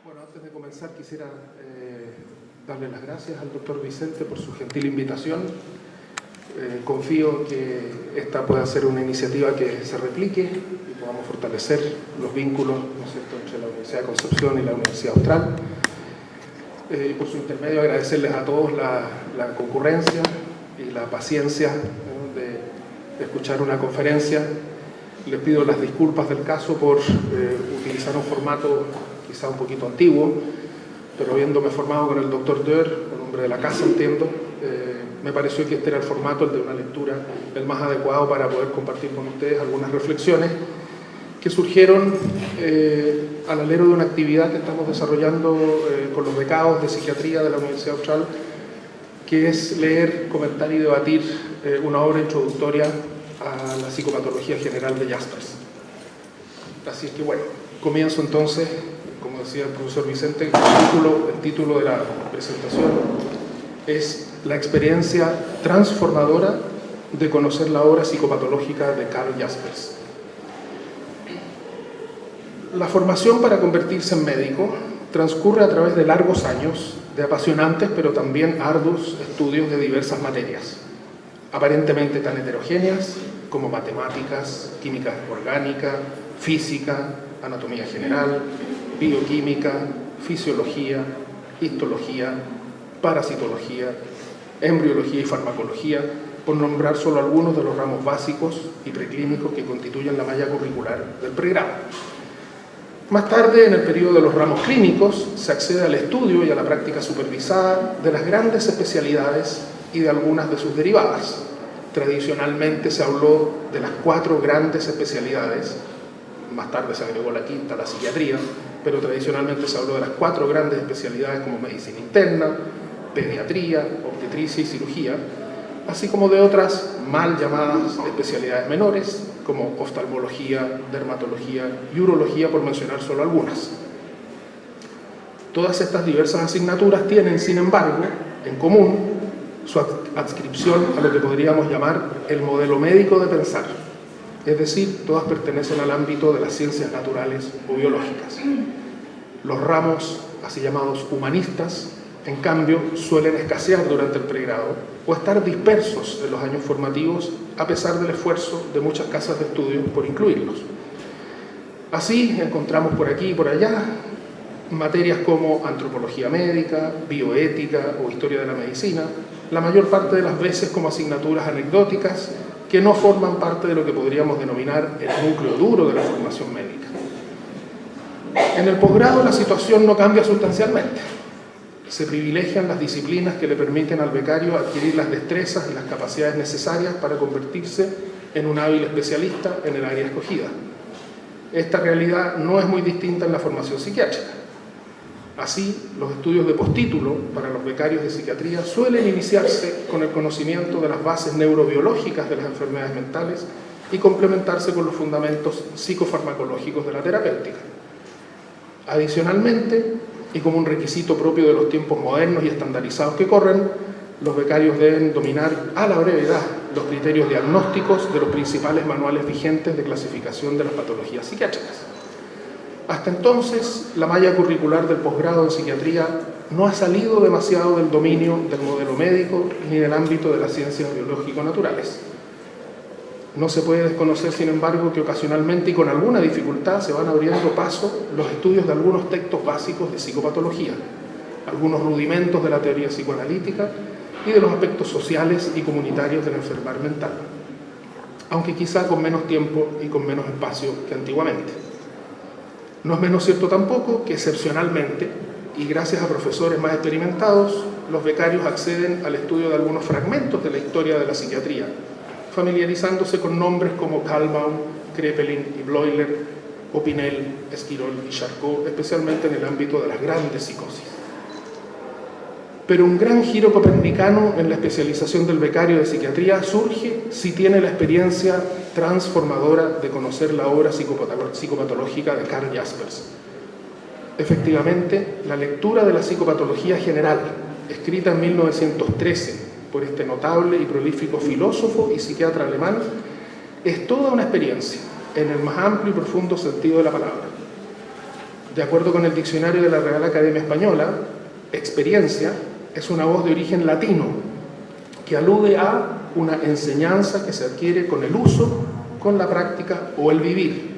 Bueno, antes de comenzar quisiera darle las gracias al doctor Vicente por su gentil invitación. Confío que esta pueda ser una iniciativa que se replique y podamos fortalecer los vínculos, ¿no es cierto?, entre la Universidad de Concepción y la Universidad Austral. Por su intermedio agradecerles a todos la concurrencia y la paciencia, ¿no?, de escuchar una conferencia. Les pido las disculpas del caso por utilizar un formato quizá un poquito antiguo, pero habiéndome formado con el doctor Dörr, un hombre de la casa, entiendo, me pareció que este era el formato, el de una lectura, el más adecuado para poder compartir con ustedes algunas reflexiones que surgieron al alero de una actividad que estamos desarrollando con los becados de psiquiatría de la Universidad Austral, que es leer, comentar y debatir una obra introductoria a la psicopatología general de Jaspers. Así es que bueno, comienzo entonces, como decía el profesor Vicente, el título de la presentación es La experiencia transformadora de conocer la obra psicopatológica de Carl Jaspers. La formación para convertirse en médico transcurre a través de largos años de apasionantes pero también arduos estudios de diversas materias, aparentemente tan heterogéneas como matemáticas, química orgánica, física, anatomía general, bioquímica, fisiología, histología, parasitología, embriología y farmacología, por nombrar solo algunos de los ramos básicos y preclínicos que constituyen la malla curricular del pregrado. Más tarde, en el periodo de los ramos clínicos, se accede al estudio y a la práctica supervisada de las grandes especialidades y de algunas de sus derivadas. Tradicionalmente se habló de las 4 grandes especialidades, más tarde se agregó la quinta, la psiquiatría, pero tradicionalmente se habló de las 4 grandes especialidades como medicina interna, pediatría, obstetricia y cirugía, así como de otras mal llamadas especialidades menores, como oftalmología, dermatología y urología, por mencionar solo algunas. Todas estas diversas asignaturas tienen, sin embargo, en común su adscripción a lo que podríamos llamar el modelo médico de pensar, es decir, todas pertenecen al ámbito de las ciencias naturales o biológicas. Los ramos, así llamados humanistas, en cambio, suelen escasear durante el pregrado o estar dispersos en los años formativos a pesar del esfuerzo de muchas casas de estudio por incluirlos. Así encontramos por aquí y por allá materias como antropología médica, bioética o historia de la medicina, la mayor parte de las veces como asignaturas anecdóticas que no forman parte de lo que podríamos denominar el núcleo duro de la formación médica. En el posgrado la situación no cambia sustancialmente. Se privilegian las disciplinas que le permiten al becario adquirir las destrezas y las capacidades necesarias para convertirse en un hábil especialista en el área escogida. Esta realidad no es muy distinta en la formación psiquiátrica. Así, los estudios de postítulo para los becarios de psiquiatría suelen iniciarse con el conocimiento de las bases neurobiológicas de las enfermedades mentales y complementarse con los fundamentos psicofarmacológicos de la terapéutica. Adicionalmente, y como un requisito propio de los tiempos modernos y estandarizados que corren, los becarios deben dominar a la brevedad los criterios diagnósticos de los principales manuales vigentes de clasificación de las patologías psiquiátricas. Hasta entonces, la malla curricular del posgrado en psiquiatría no ha salido demasiado del dominio del modelo médico ni del ámbito de las ciencias biológico-naturales. No se puede desconocer, sin embargo, que ocasionalmente y con alguna dificultad se van abriendo paso los estudios de algunos textos básicos de psicopatología, algunos rudimentos de la teoría psicoanalítica y de los aspectos sociales y comunitarios del enfermar mental, aunque quizá con menos tiempo y con menos espacio que antiguamente. No es menos cierto tampoco que excepcionalmente, y gracias a profesores más experimentados, los becarios acceden al estudio de algunos fragmentos de la historia de la psiquiatría, familiarizándose con nombres como Kalbaum, Kraepelin y Bleuler, o Pinel, Esquirol y Charcot, especialmente en el ámbito de las grandes psicosis. Pero un gran giro copernicano en la especialización del becario de psiquiatría surge si tiene la experiencia transformadora de conocer la obra psicopatológica de Carl Jaspers. Efectivamente, la lectura de la psicopatología general, escrita en 1913 por este notable y prolífico filósofo y psiquiatra alemán, es toda una experiencia, en el más amplio y profundo sentido de la palabra. De acuerdo con el diccionario de la Real Academia Española, experiencia es una voz de origen latino que alude a una enseñanza que se adquiere con el uso, con la práctica o el vivir.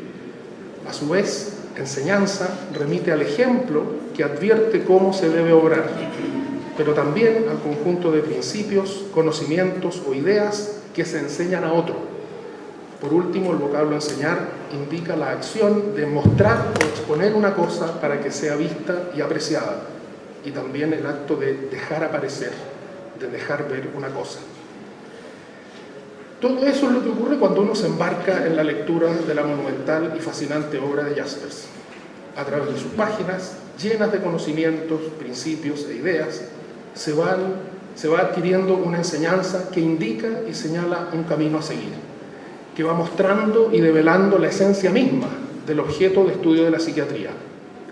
A su vez, enseñanza remite al ejemplo que advierte cómo se debe obrar, pero también al conjunto de principios, conocimientos o ideas que se enseñan a otro. Por último, el vocablo enseñar indica la acción de mostrar o exponer una cosa para que sea vista y apreciada, y también el acto de dejar aparecer, de dejar ver una cosa. Todo eso es lo que ocurre cuando uno se embarca en la lectura de la monumental y fascinante obra de Jaspers. A través de sus páginas, llenas de conocimientos, principios e ideas, se va adquiriendo una enseñanza que indica y señala un camino a seguir, que va mostrando y develando la esencia misma del objeto de estudio de la psiquiatría,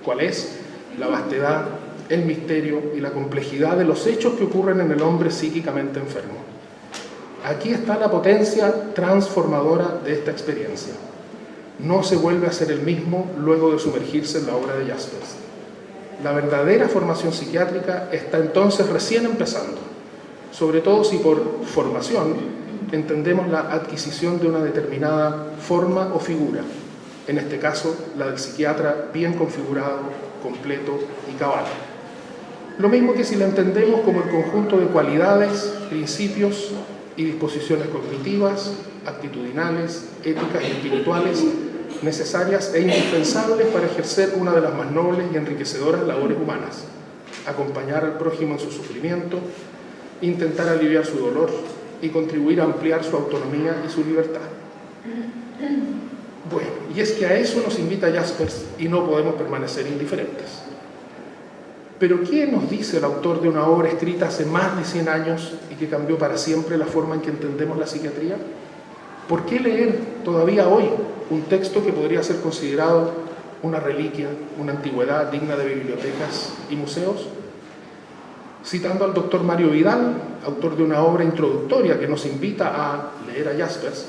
cuál es la vastedad, el misterio y la complejidad de los hechos que ocurren en el hombre psíquicamente enfermo. Aquí está la potencia transformadora de esta experiencia. No se vuelve a ser el mismo luego de sumergirse en la obra de Jaspers. La verdadera formación psiquiátrica está entonces recién empezando, sobre todo si por formación entendemos la adquisición de una determinada forma o figura, en este caso la del psiquiatra bien configurado, completo y cabal. Lo mismo que si la entendemos como el conjunto de cualidades, principios y disposiciones cognitivas, actitudinales, éticas y espirituales necesarias e indispensables para ejercer una de las más nobles y enriquecedoras labores humanas: acompañar al prójimo en su sufrimiento, intentar aliviar su dolor y contribuir a ampliar su autonomía y su libertad. Bueno, y es que a eso nos invita Jaspers y no podemos permanecer indiferentes. Pero ¿qué nos dice el autor de una obra escrita hace más de 100 años y que cambió para siempre la forma en que entendemos la psiquiatría? ¿Por qué leer todavía hoy un texto que podría ser considerado una reliquia, una antigüedad digna de bibliotecas y museos? Citando al doctor Mario Vidal, autor de una obra introductoria que nos invita a leer a Jaspers,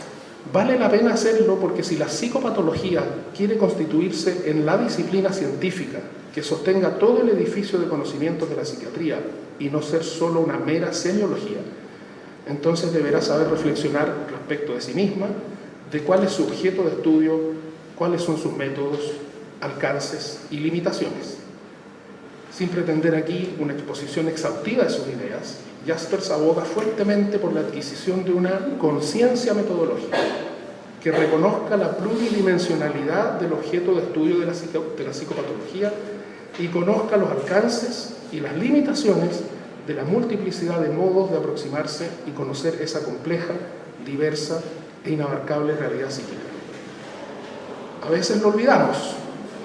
vale la pena hacerlo porque si la psicopatología quiere constituirse en la disciplina científica que sostenga todo el edificio de conocimientos de la psiquiatría y no ser solo una mera semiología, entonces deberá saber reflexionar respecto de sí misma, de cuál es su objeto de estudio, cuáles son sus métodos, alcances y limitaciones. Sin pretender aquí una exposición exhaustiva de sus ideas, Jaspers aboga fuertemente por la adquisición de una conciencia metodológica que reconozca la pluridimensionalidad del objeto de estudio de la psicopatología y conozca los alcances y las limitaciones de la multiplicidad de modos de aproximarse y conocer esa compleja, diversa e inabarcable realidad psíquica. A veces lo olvidamos,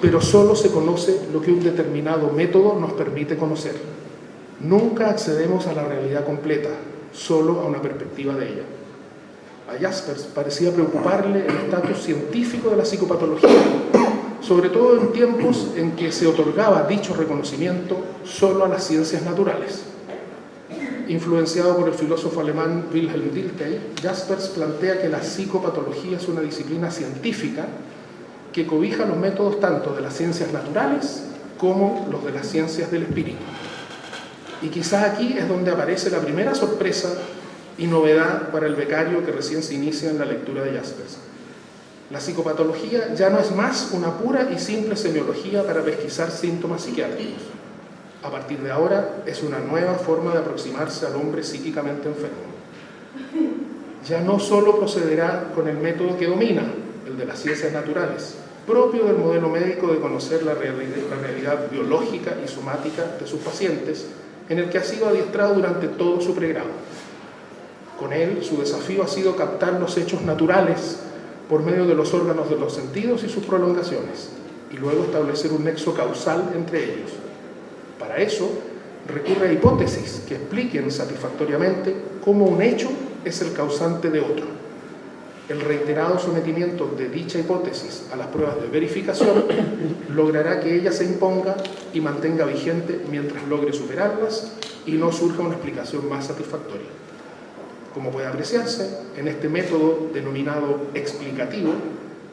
pero solo se conoce lo que un determinado método nos permite conocer. Nunca accedemos a la realidad completa, solo a una perspectiva de ella. A Jaspers parecía preocuparle el estatus científico de la psicopatología, sobre todo en tiempos en que se otorgaba dicho reconocimiento solo a las ciencias naturales. Influenciado por el filósofo alemán Wilhelm Dilthey, Jaspers plantea que la psicopatología es una disciplina científica que cobija los métodos tanto de las ciencias naturales como los de las ciencias del espíritu. Y quizá aquí es donde aparece la primera sorpresa y novedad para el becario que recién se inicia en la lectura de Jaspers. La psicopatología ya no es más una pura y simple semiología para pesquisar síntomas psiquiátricos. A partir de ahora es una nueva forma de aproximarse al hombre psíquicamente enfermo. Ya no solo procederá con el método que domina, el de las ciencias naturales, propio del modelo médico de conocer la realidad biológica y somática de sus pacientes, en el que ha sido adiestrado durante todo su pregrado. Con él, su desafío ha sido captar los hechos naturales por medio de los órganos de los sentidos y sus prolongaciones, y luego establecer un nexo causal entre ellos. Para eso, recurre a hipótesis que expliquen satisfactoriamente cómo un hecho es el causante de otro. El reiterado sometimiento de dicha hipótesis a las pruebas de verificación logrará que ella se imponga y mantenga vigente mientras logre superarlas y no surja una explicación más satisfactoria. Como puede apreciarse, en este método denominado explicativo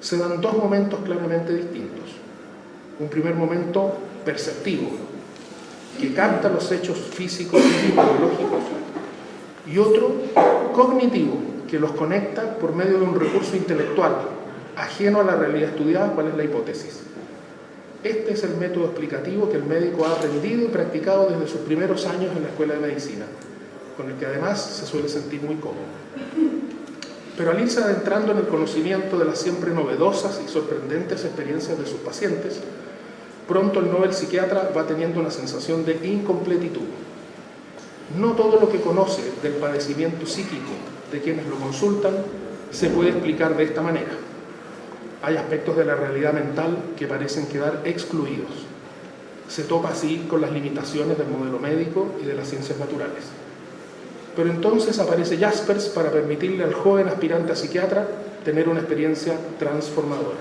se dan dos momentos claramente distintos. Un primer momento perceptivo, que capta los hechos físicos y biológicos, y otro cognitivo, que los conecta por medio de un recurso intelectual, ajeno a la realidad estudiada, cuál es la hipótesis. Este es el método explicativo que el médico ha aprendido y practicado desde sus primeros años en la escuela de medicina, con el que además se suele sentir muy cómodo. Pero al irse adentrando en el conocimiento de las siempre novedosas y sorprendentes experiencias de sus pacientes, pronto el novel psiquiatra va teniendo una sensación de incompletitud. No todo lo que conoce del padecimiento psíquico de quienes lo consultan se puede explicar de esta manera. Hay aspectos de la realidad mental que parecen quedar excluidos. Se topa así con las limitaciones del modelo médico y de las ciencias naturales. Pero entonces aparece Jaspers para permitirle al joven aspirante a psiquiatra tener una experiencia transformadora.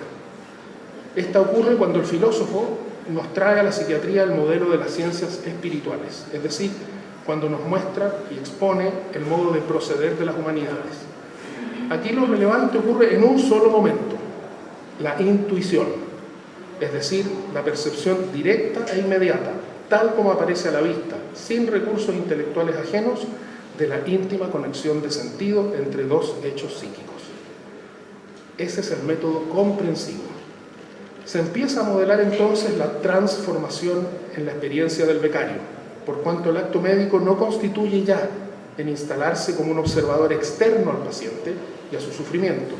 Esta ocurre cuando el filósofo nos trae a la psiquiatría el modelo de las ciencias espirituales, es decir, cuando nos muestra y expone el modo de proceder de las humanidades. Aquí lo relevante ocurre en un solo momento: la intuición, es decir, la percepción directa e inmediata, tal como aparece a la vista, sin recursos intelectuales ajenos, de la íntima conexión de sentido entre dos hechos psíquicos. Ese es el método comprensivo. Se empieza a modelar entonces la transformación en la experiencia del becario, por cuanto el acto médico no constituye ya en instalarse como un observador externo al paciente y a su sufrimiento,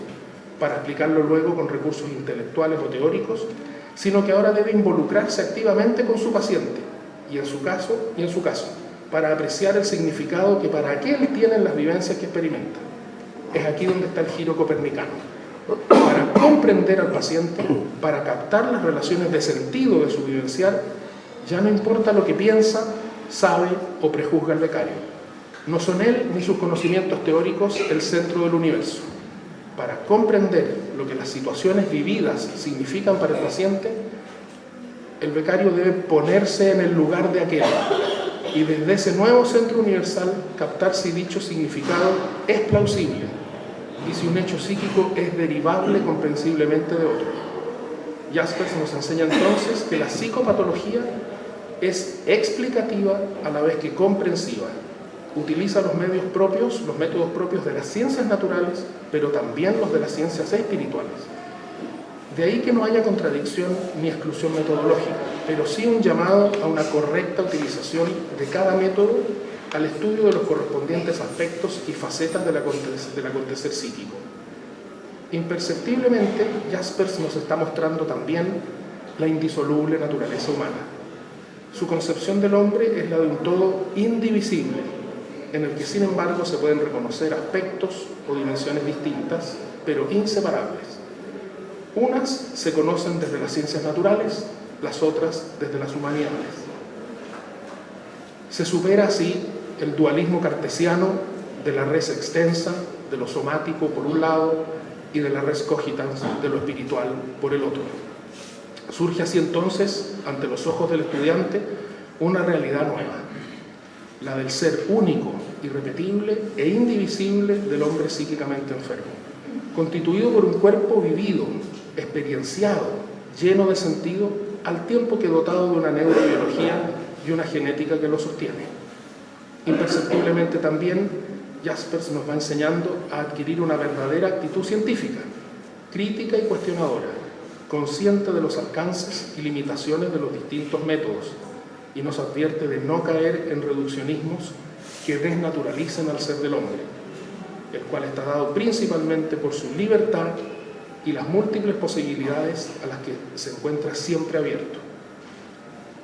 para explicarlo luego con recursos intelectuales o teóricos, sino que ahora debe involucrarse activamente con su paciente, y en su caso, para apreciar el significado que para aquel tienen las vivencias que experimenta. Es aquí donde está el giro copernicano. Para comprender al paciente, para captar las relaciones de sentido de su vivenciar, ya no importa lo que piensa, sabe o prejuzga el becario. No son él ni sus conocimientos teóricos el centro del universo. Para comprender lo que las situaciones vividas significan para el paciente, el becario debe ponerse en el lugar de aquel y desde ese nuevo centro universal captar si dicho significado es plausible y si un hecho psíquico es derivable comprensiblemente de otro. Jaspers nos enseña entonces que la psicopatología es explicativa a la vez que comprensiva. Utiliza los métodos propios de las ciencias naturales, pero también los de las ciencias espirituales. De ahí que no haya contradicción ni exclusión metodológica, pero sí un llamado a una correcta utilización de cada método al estudio de los correspondientes aspectos y facetas del acontecer psíquico. Imperceptiblemente, Jaspers nos está mostrando también la indisoluble naturaleza humana. Su concepción del hombre es la de un todo indivisible, en el que sin embargo se pueden reconocer aspectos o dimensiones distintas, pero inseparables. Unas se conocen desde las ciencias naturales, las otras desde las humanidades. Se supera así el dualismo cartesiano de la res extensa, de lo somático por un lado, y de la res cogitans, de lo espiritual por el otro. Surge así entonces, ante los ojos del estudiante, una realidad nueva, la del ser único, irrepetible e indivisible del hombre psíquicamente enfermo, constituido por un cuerpo vivido, experienciado, lleno de sentido, al tiempo que dotado de una neurobiología y una genética que lo sostiene. Imperceptiblemente también, Jaspers nos va enseñando a adquirir una verdadera actitud científica, crítica y cuestionadora, consciente de los alcances y limitaciones de los distintos métodos, y nos advierte de no caer en reduccionismos que desnaturalicen al ser del hombre, el cual está dado principalmente por su libertad y las múltiples posibilidades a las que se encuentra siempre abierto.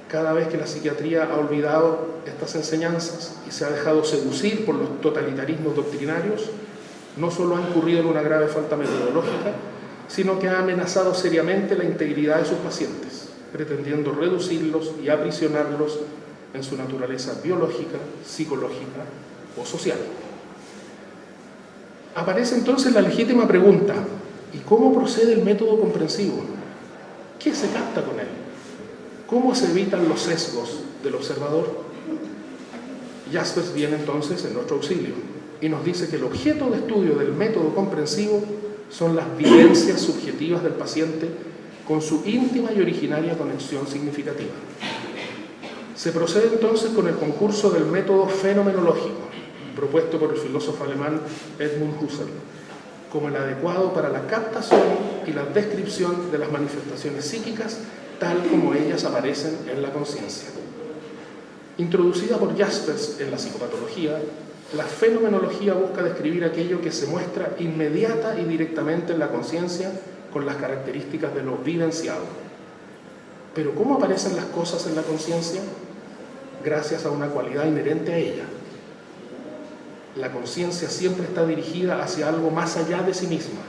Cada vez que la psiquiatría ha olvidado estas enseñanzas y se ha dejado seducir por los totalitarismos doctrinarios, no solo ha incurrido en una grave falta metodológica, sino que ha amenazado seriamente la integridad de sus pacientes, pretendiendo reducirlos y aprisionarlos en su naturaleza biológica, psicológica o social. Aparece entonces la legítima pregunta: ¿y cómo procede el método comprensivo? ¿Qué se capta con él? ¿Cómo se evitan los sesgos del observador? Jaspers viene entonces en nuestro auxilio y nos dice que el objeto de estudio del método comprensivo son las vivencias subjetivas del paciente con su íntima y originaria conexión significativa. Se procede entonces con el concurso del método fenomenológico, propuesto por el filósofo alemán Edmund Husserl, como el adecuado para la captación y la descripción de las manifestaciones psíquicas tal como ellas aparecen en la conciencia. Introducida por Jaspers en la psicopatología, la fenomenología busca describir aquello que se muestra inmediata y directamente en la conciencia con las características de lo vivenciado. Pero ¿cómo aparecen las cosas en la conciencia? Gracias a una cualidad inherente a ella. La conciencia siempre está dirigida hacia algo más allá de sí misma.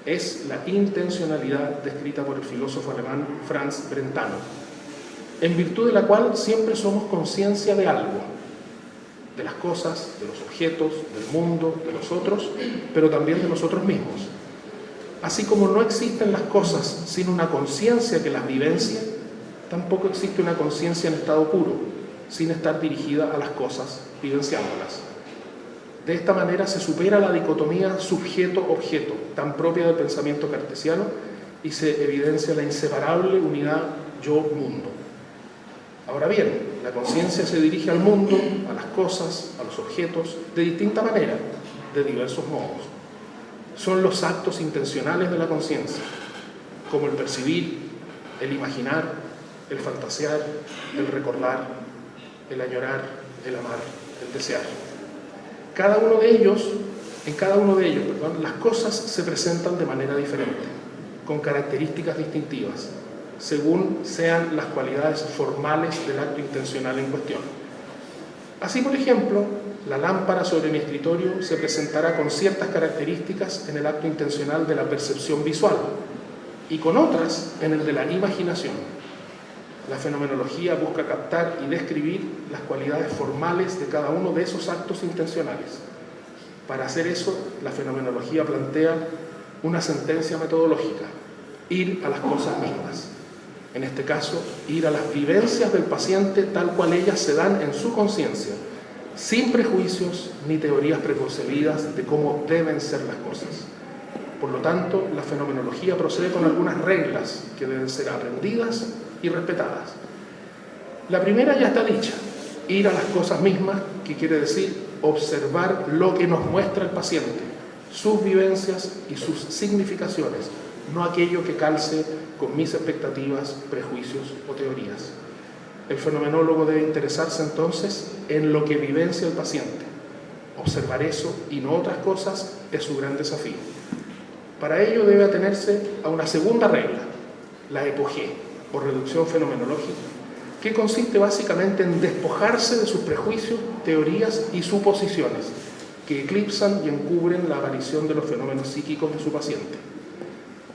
Es la intencionalidad descrita por el filósofo alemán Franz Brentano, en virtud de la cual siempre somos conciencia de algo, de las cosas, de los objetos, del mundo, de los otros, pero también de nosotros mismos. Así como no existen las cosas sin una conciencia que las vivencia, tampoco existe una conciencia en estado puro, sin estar dirigida a las cosas, vivenciándolas. De esta manera se supera la dicotomía sujeto-objeto, tan propia del pensamiento cartesiano, y se evidencia la inseparable unidad yo-mundo. Ahora bien, la conciencia se dirige al mundo, a las cosas, a los objetos, de distinta manera, de diversos modos. Son los actos intencionales de la conciencia, como el percibir, el imaginar, el fantasear, el recordar, el añorar, el amar, el desear. En cada uno de ellos, las cosas se presentan de manera diferente, con características distintivas, según sean las cualidades formales del acto intencional en cuestión. Así, por ejemplo, la lámpara sobre mi escritorio se presentará con ciertas características en el acto intencional de la percepción visual y con otras en el de la imaginación. La fenomenología busca captar y describir las cualidades formales de cada uno de esos actos intencionales. Para hacer eso, la fenomenología plantea una sentencia metodológica: ir a las cosas mismas. En este caso, ir a las vivencias del paciente tal cual ellas se dan en su conciencia, sin prejuicios ni teorías preconcebidas de cómo deben ser las cosas. Por lo tanto, la fenomenología procede con algunas reglas que deben ser aprendidas y respetadas. La primera ya está dicha: ir a las cosas mismas, que quiere decir observar lo que nos muestra el paciente, sus vivencias y sus significaciones, no aquello que calce con mis expectativas, prejuicios o teorías. El fenomenólogo debe interesarse entonces en lo que vivencia el paciente. Observar eso y no otras cosas es su gran desafío. Para ello debe atenerse a una segunda regla, la epogé, o reducción fenomenológica, que consiste básicamente en despojarse de sus prejuicios, teorías y suposiciones que eclipsan y encubren la aparición de los fenómenos psíquicos de su paciente.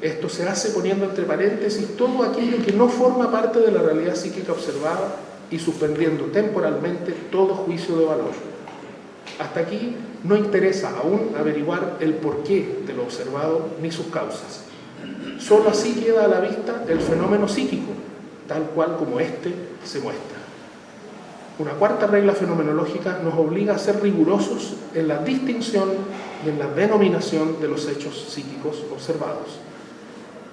Esto se hace poniendo entre paréntesis todo aquello que no forma parte de la realidad psíquica observada y suspendiendo temporalmente todo juicio de valor. Hasta aquí no interesa aún averiguar el porqué de lo observado ni sus causas. Solo así queda a la vista el fenómeno psíquico, tal cual como éste se muestra. Una cuarta regla fenomenológica nos obliga a ser rigurosos en la distinción y en la denominación de los hechos psíquicos observados.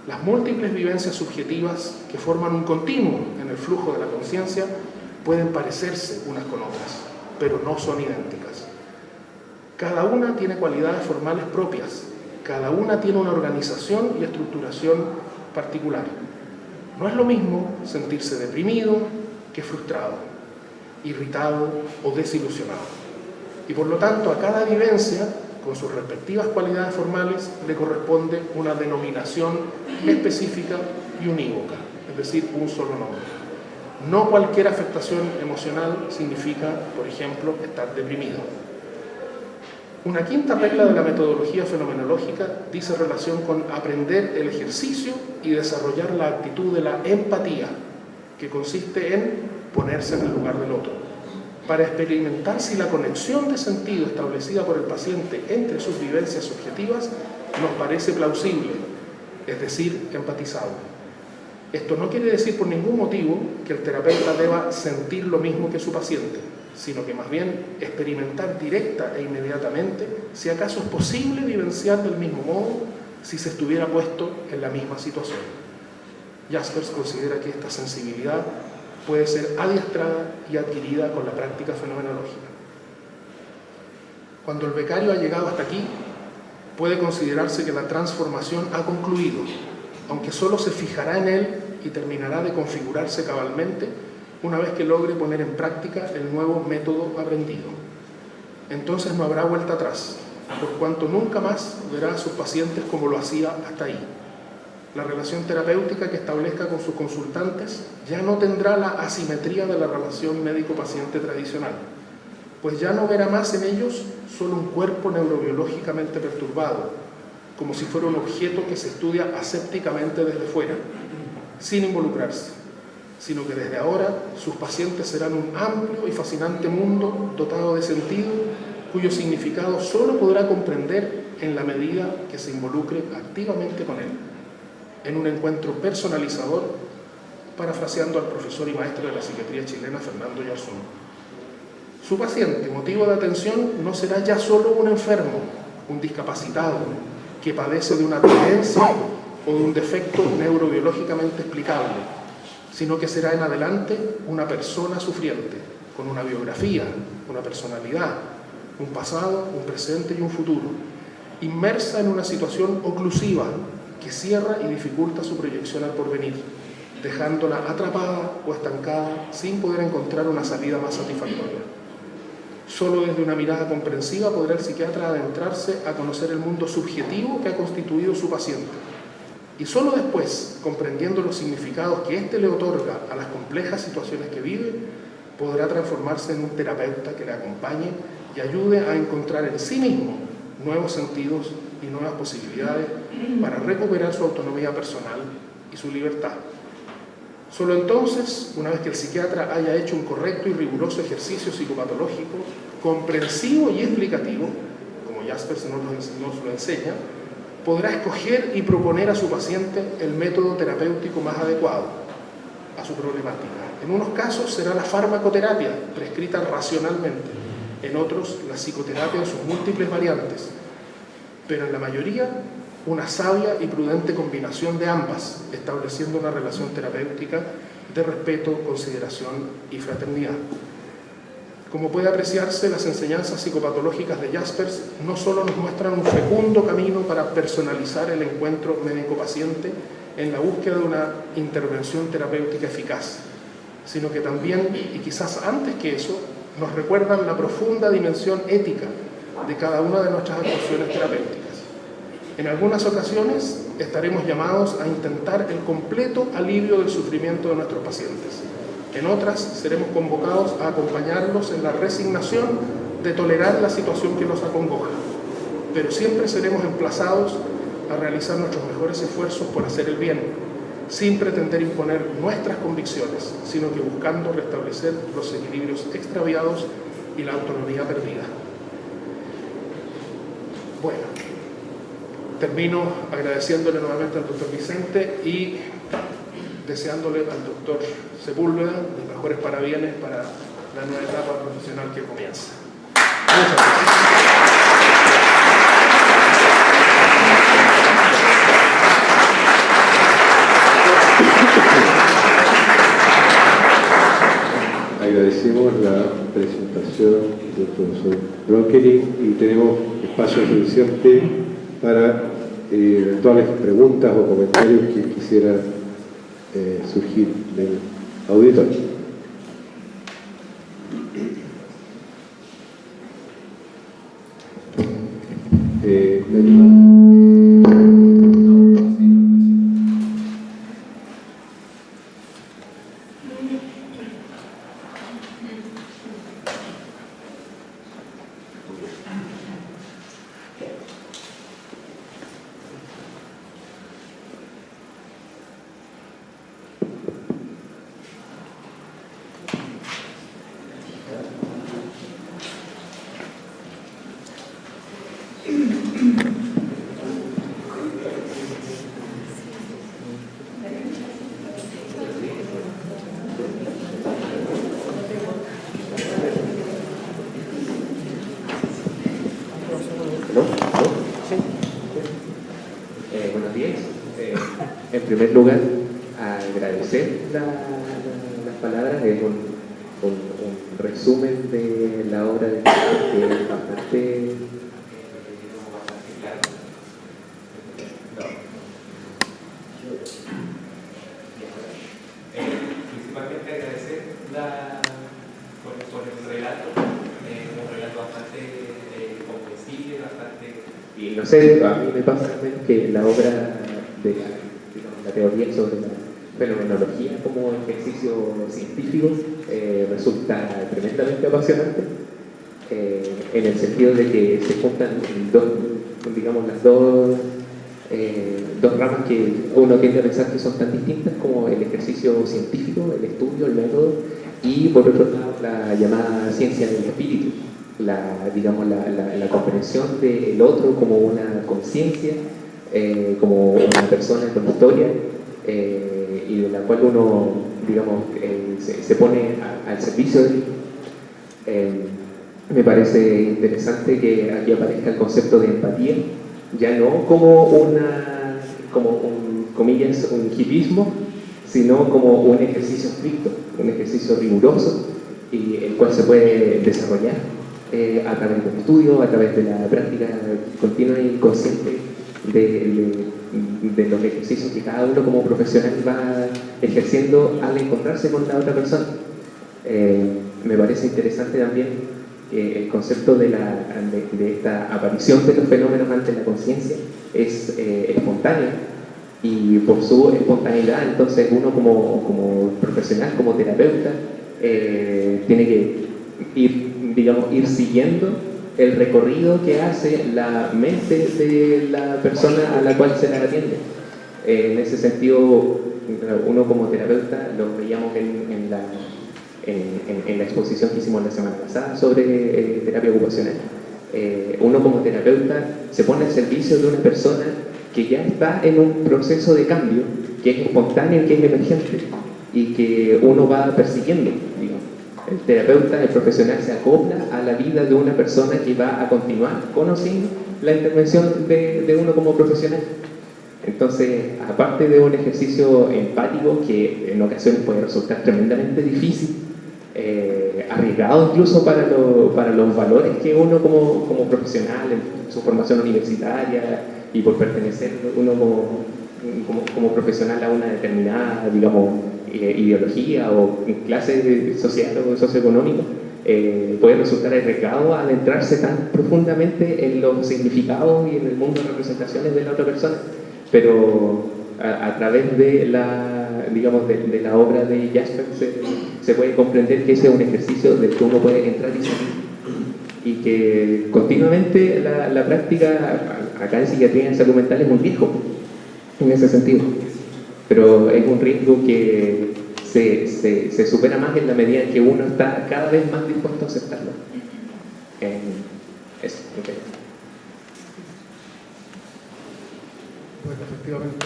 Las múltiples vivencias subjetivas que forman un continuo en el flujo de la conciencia pueden parecerse unas con otras, pero no son idénticas. Cada una tiene cualidades formales propias, cada una tiene una organización y estructuración particular. No es lo mismo sentirse deprimido que frustrado, irritado o desilusionado. Y por lo tanto, a cada vivencia, con sus respectivas cualidades formales, le corresponde una denominación específica y unívoca, es decir, un solo nombre. No cualquier afectación emocional significa, por ejemplo, estar deprimido. Una quinta regla de la metodología fenomenológica dice relación con aprender el ejercicio y desarrollar la actitud de la empatía, que consiste en ponerse en el lugar del otro, para experimentar si la conexión de sentido establecida por el paciente entre sus vivencias subjetivas nos parece plausible, es decir, empatizable. Esto no quiere decir por ningún motivo que el terapeuta deba sentir lo mismo que su paciente, sino que más bien experimentar directa e inmediatamente si acaso es posible vivenciar del mismo modo si se estuviera puesto en la misma situación. Jaspers considera que esta sensibilidad puede ser adiestrada y adquirida con la práctica fenomenológica. Cuando el becario ha llegado hasta aquí, puede considerarse que la transformación ha concluido, aunque solo se fijará en él y terminará de configurarse cabalmente una vez que logre poner en práctica el nuevo método aprendido. Entonces no habrá vuelta atrás, por cuanto nunca más verá a sus pacientes como lo hacía hasta ahí. La relación terapéutica que establezca con sus consultantes ya no tendrá la asimetría de la relación médico-paciente tradicional, pues ya no verá más en ellos solo un cuerpo neurobiológicamente perturbado, como si fuera un objeto que se estudia asépticamente desde fuera, sin involucrarse, sino que desde ahora sus pacientes serán un amplio y fascinante mundo dotado de sentido, cuyo significado solo podrá comprender en la medida que se involucre activamente con él, en un encuentro personalizador, parafraseando al profesor y maestro de la psiquiatría chilena, Fernando Yarzún. Su paciente, motivo de atención, no será ya solo un enfermo, un discapacitado, que padece de una tendencia o de un defecto neurobiológicamente explicable, sino que será en adelante una persona sufriente, con una biografía, una personalidad, un pasado, un presente y un futuro, inmersa en una situación oclusiva que cierra y dificulta su proyección al porvenir, dejándola atrapada o estancada sin poder encontrar una salida más satisfactoria. Solo desde una mirada comprensiva podrá el psiquiatra adentrarse a conocer el mundo subjetivo que ha constituido su paciente. Y solo después, comprendiendo los significados que éste le otorga a las complejas situaciones que vive, podrá transformarse en un terapeuta que le acompañe y ayude a encontrar en sí mismo nuevos sentidos y nuevas posibilidades para recuperar su autonomía personal y su libertad. Solo entonces, una vez que el psiquiatra haya hecho un correcto y riguroso ejercicio psicopatológico, comprensivo y explicativo, como Jaspers nos lo enseña, podrá escoger y proponer a su paciente el método terapéutico más adecuado a su problemática. En unos casos será la farmacoterapia, prescrita racionalmente, en otros la psicoterapia en sus múltiples variantes, pero en la mayoría una sabia y prudente combinación de ambas, estableciendo una relación terapéutica de respeto, consideración y fraternidad. Como puede apreciarse, las enseñanzas psicopatológicas de Jaspers no solo nos muestran un fecundo camino para personalizar el encuentro médico-paciente en la búsqueda de una intervención terapéutica eficaz, sino que también, y quizás antes que eso, nos recuerdan la profunda dimensión ética de cada una de nuestras actuaciones terapéuticas. En algunas ocasiones estaremos llamados a intentar el completo alivio del sufrimiento de nuestros pacientes. En otras seremos convocados a acompañarlos en la resignación de tolerar la situación que los acongoja. Pero siempre seremos emplazados a realizar nuestros mejores esfuerzos por hacer el bien, sin pretender imponer nuestras convicciones, sino que buscando restablecer los equilibrios extraviados y la autonomía perdida. Bueno, termino agradeciéndole nuevamente al doctor Vicente y deseándole al doctor Sepúlveda los mejores parabienes para la nueva etapa profesional que comienza. Muchas gracias. Agradecemos la presentación del profesor Bronkelin y tenemos espacio suficiente para eventuales preguntas o comentarios que quisiera surgir del auditorio. Buenos días. En primer lugar, agradecer las palabras, es un resumen de la obra de Jaspers que es bastante claro. Principalmente agradecer por el relato, un relato bastante comprensible, bastante... Y no sé, a mí me pasa al menos que la obra de la teoría sobre la fenomenología como ejercicio científico resulta tremendamente apasionante, en el sentido de que se juntan las dos ramas que uno tiende a pensar que son tan distintas, como el ejercicio científico, el estudio, el método, y por otro lado la llamada ciencia del espíritu, la comprensión del otro como una conciencia, como una persona con historia, y de la cual uno, se pone al servicio de él. Me parece interesante que aquí aparezca el concepto de empatía, ya no como un hipismo, sino como un ejercicio estricto, un ejercicio riguroso, y el cual se puede desarrollar a través del estudio, a través de la práctica continua y consciente de los ejercicios que cada uno como profesional va ejerciendo al encontrarse con la otra persona. Me parece interesante también el concepto de esta aparición de los fenómenos ante la conciencia es espontánea, y por su espontaneidad, entonces uno como profesional, como terapeuta, tiene que ir siguiendo el recorrido que hace la mente de la persona a la cual se la atiende. En ese sentido, uno como terapeuta, lo veíamos en la exposición que hicimos la semana pasada sobre terapia ocupacional. Uno como terapeuta se pone al servicio de una persona que ya está en un proceso de cambio, que es espontáneo, que es emergente, y que uno va persiguiendo, digamos. El terapeuta, el profesional, se acopla a la vida de una persona que va a continuar conociendo la intervención de uno como profesional. Entonces, aparte de un ejercicio empático que en ocasiones puede resultar tremendamente difícil, arriesgado incluso para los valores que uno como profesional, en su formación universitaria y por pertenecer uno como profesional a una determinada, ideología o clase social o socioeconómica, puede resultar arriesgado arriesgarse tan profundamente en los significados y en el mundo de representaciones de la otra persona. Pero a través de la obra de Jaspers se puede comprender que ese es un ejercicio del que uno puede entrar y salir, y que continuamente la práctica acá en psiquiatría en salud mental es muy riesgo en ese sentido, pero es un riesgo que se supera más en la medida en que uno está cada vez más dispuesto a aceptarlo. Eso, okay. Bueno, efectivamente,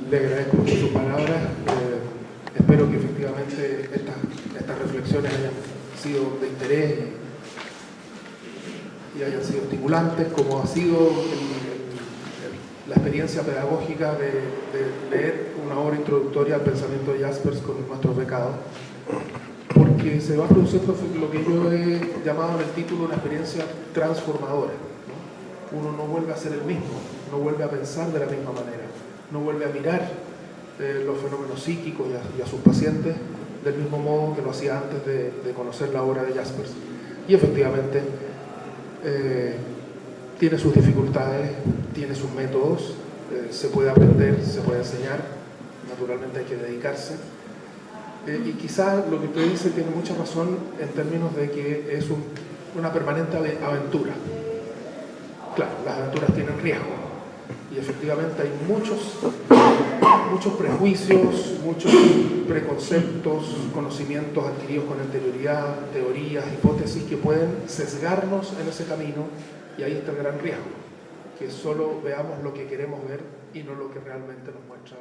le agradezco mucho sus palabras. Espero que efectivamente estas reflexiones hayan sido de interés y hayan sido estimulantes, como ha sido la experiencia pedagógica de leer una obra introductoria al pensamiento de Jaspers con nuestros becados, porque se va a producir lo que yo he llamado en el título una experiencia transformadora, ¿no? Uno no vuelve a ser el mismo, no vuelve a pensar de la misma manera, no vuelve a mirar los fenómenos psíquicos y a sus pacientes del mismo modo que lo hacía antes de conocer la obra de Jaspers. Y efectivamente tiene sus dificultades, tiene sus métodos, se puede aprender, se puede enseñar, naturalmente hay que dedicarse. Y quizá lo que usted dice tiene mucha razón en términos de que es una permanente aventura. Claro, las aventuras tienen riesgo, y efectivamente hay muchos prejuicios, muchos preconceptos, conocimientos adquiridos con anterioridad, teorías, hipótesis que pueden sesgarnos en ese camino, y ahí está el gran riesgo, que solo veamos lo que queremos ver y no lo que realmente nos muestra